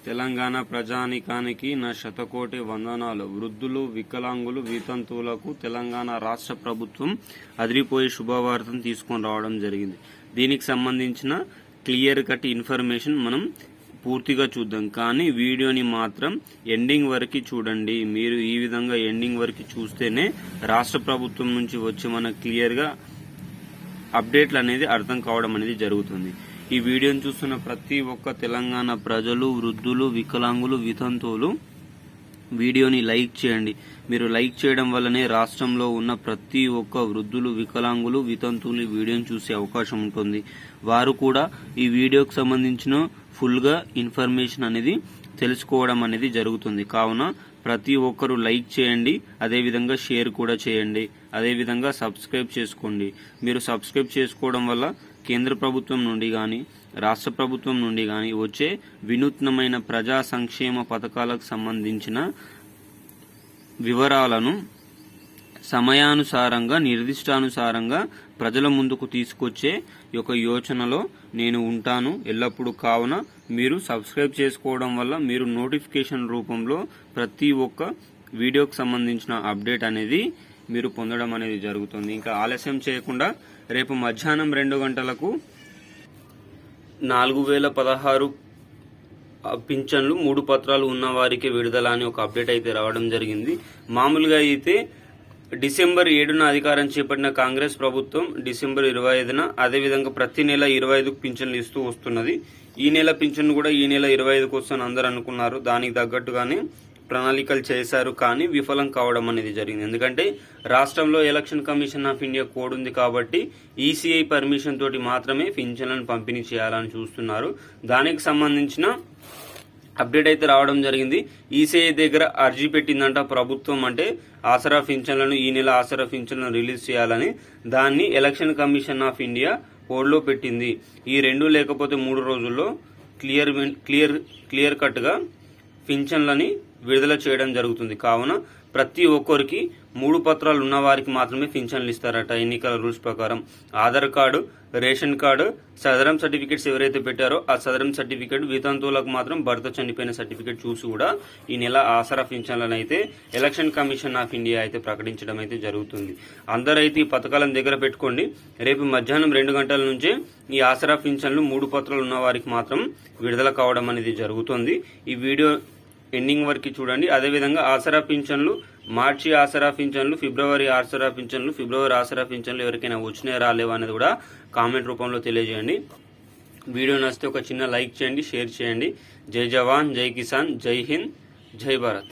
తెలంగాణ ప్రజానీకానికి నా శతకోటి వందనాలు. వృద్ధులు, వికలాంగులు, వితంతువులకు తెలంగాణ రాష్ట్ర ప్రభుత్వం అదిరిపోయే శుభవార్తను తీసుకొని రావడం జరిగింది. దీనికి సంబంధించిన క్లియర్ కట్ ఇన్ఫర్మేషన్ మనం పూర్తిగా చూద్దాం. కానీ వీడియోని మాత్రం ఎండింగ్ వరకు చూడండి. మీరు ఈ విధంగా ఎండింగ్ వరకు చూస్తేనే రాష్ట్ర ప్రభుత్వం నుంచి వచ్చి మనకు క్లియర్గా అప్డేట్లు అనేది అర్థం కావడం అనేది జరుగుతుంది. ఈ వీడియోని చూస్తున్న ప్రతి ఒక్క తెలంగాణ ప్రజలు, వృద్ధులు, వికలాంగులు, వితంతువులు వీడియోని లైక్ చేయండి. మీరు లైక్ చేయడం వల్లనే రాష్ట్రంలో ఉన్న ప్రతి ఒక్క వృద్ధులు, వికలాంగులు, వితంతువులు ఈ వీడియోని చూసే అవకాశం ఉంటుంది. వారు కూడా ఈ వీడియోకి సంబంధించిన ఫుల్గా ఇన్ఫర్మేషన్ అనేది తెలుసుకోవడం అనేది జరుగుతుంది. కావున ప్రతి ఒక్కరూ లైక్ చేయండి, అదేవిధంగా షేర్ కూడా చేయండి, అదేవిధంగా సబ్స్క్రైబ్ చేసుకోండి. మీరు సబ్స్క్రైబ్ చేసుకోవడం వల్ల కేంద్ర ప్రభుత్వం నుండి కానీ రాష్ట్ర ప్రభుత్వం నుండి కానీ వచ్చే వినూత్నమైన ప్రజా సంక్షేమ పథకాలకు సంబంధించిన వివరాలను సమయానుసారంగా, నిర్దిష్టానుసారంగా ప్రజల ముందుకు తీసుకొచ్చే ఒక యోచనలో నేను ఉంటాను ఎల్లప్పుడూ. కావున మీరు సబ్స్క్రైబ్ చేసుకోవడం వల్ల మీరు నోటిఫికేషన్ రూపంలో ప్రతి ఒక్క వీడియోకి సంబంధించిన అప్డేట్ అనేది మీరు పొందడం అనేది జరుగుతుంది. ఇంకా ఆలస్యం చేయకుండా రేపు మధ్యాహ్నం 2 గంటలకు 4016 పింఛన్లు 3 పత్రాలు ఉన్న వారికి విడుదల అని ఒక అప్డేట్ అయితే రావడం జరిగింది. మామూలుగా అయితే డిసెంబర్ 7న అధికారం చేపట్టిన కాంగ్రెస్ ప్రభుత్వం డిసెంబర్ 25న అదేవిధంగా ప్రతి నెల 25కు పింఛన్లు ఇస్తూ వస్తున్నది. ఈ నెల పింఛన్ కూడా ఈ నెల 25కు వస్తుందని అందరూ అనుకున్నారు. దానికి తగ్గట్టుగానే ప్రణాళికలు చేశారు, కానీ విఫలం కావడం అనేది జరిగింది. ఎందుకంటే రాష్ట్రంలో election commission of India code ఉంది కాబట్టి ఈసీఐ పర్మిషన్ తోటి మాత్రమే పింఛన్లను పంపిణీ చేయాలని చూస్తున్నారు. దానికి సంబంధించిన అప్డేట్ అయితే రావడం జరిగింది. ఈసీఐ దగ్గర అర్జీ పెట్టిందంట ప్రభుత్వం, అంటే ఆసరా పింఛన్లను ఈ నెల ఆసరా పింఛన్లను రిలీజ్ చేయాలని. దాన్ని ఎలక్షన్ కమిషన్ ఆఫ్ ఇండియా హోల్డ్లో పెట్టింది. ఈ 2 లేకపోతే 3 రోజుల్లో క్లియర్ కట్ గా పింఛన్లని విడుదల చేయడం జరుగుతుంది. కావున ప్రతి ఒక్కరికి 3 పత్రాలు ఉన్న వారికి మాత్రమే పింఛన్లు ఇస్తారట ఎన్నికల రూల్స్ ప్రకారం. ఆధార్ కార్డు, రేషన్ కార్డు, సదరం సర్టిఫికేట్స్ ఎవరైతే పెట్టారో ఆ సదరం సర్టిఫికేట్, వితంతువులకు మాత్రం భర్త చనిపోయిన సర్టిఫికేట్ చూసి కూడా ఈ నెల ఆసరా పింఛన్లను అయితే ఎలక్షన్ కమిషన్ ఆఫ్ ఇండియా అయితే ప్రకటించడం అయితే జరుగుతుంది. అందరైతే ఈ పథకాలను దగ్గర పెట్టుకోండి. రేపు మధ్యాహ్నం 2 గంటల నుంచే ఈ ఆసరా పింఛన్లు 3 పత్రాలు ఉన్న వారికి మాత్రం విడుదల కావడం అనేది జరుగుతుంది. ఈ వీడియో ఎండింగ్ వరకు చూడండి. అదేవిధంగా ఆసరా పింఛన్లు, మార్చి ఆసరా పింఛన్లు, ఫిబ్రవరి ఆసరా పింఛన్లు, ఫిబ్రవరి ఆసరా పింఛన్లు ఎవరికైనా వచ్చినాయా రాలేవా అనేది కూడా కామెంట్ రూపంలో తెలియజేయండి. వీడియో నచ్చితే ఒక చిన్న లైక్ చేయండి, షేర్ చేయండి. జై జవాన్, జై కిసాన్, జై హింద్, జై భారత్.